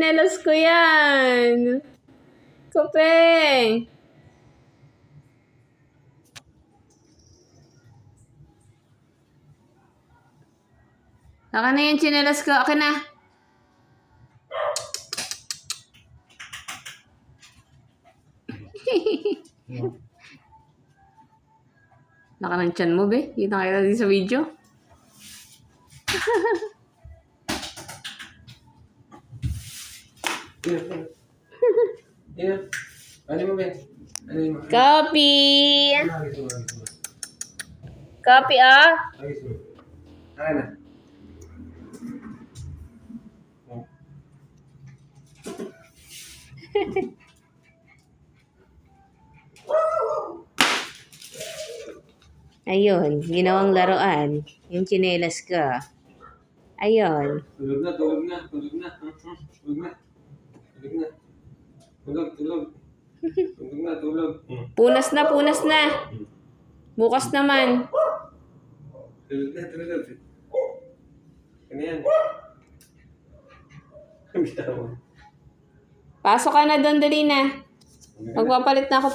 tsinelas ko yan. Kopeng. Akin na yung tsinelas ko. Akin na. Laka ng tiyan mo, be. Kita kita din sa video. Ano mo, be? Ano mo? Copy! Copy, ah? Ayos mo. Akin na. Ayun, ginawang laruan. Yung tsinelas ko. Ayun. Tulog na, tulog na, tulog na. Tulog na. Tulog na. Tulog, tulog. Tulog na, tulog. Punas na, punas na. Bukas naman. Tulog na, tulog. Ano yan? Bitaw mo. Pasok ka na doon, dali na. Magpapalit na ako.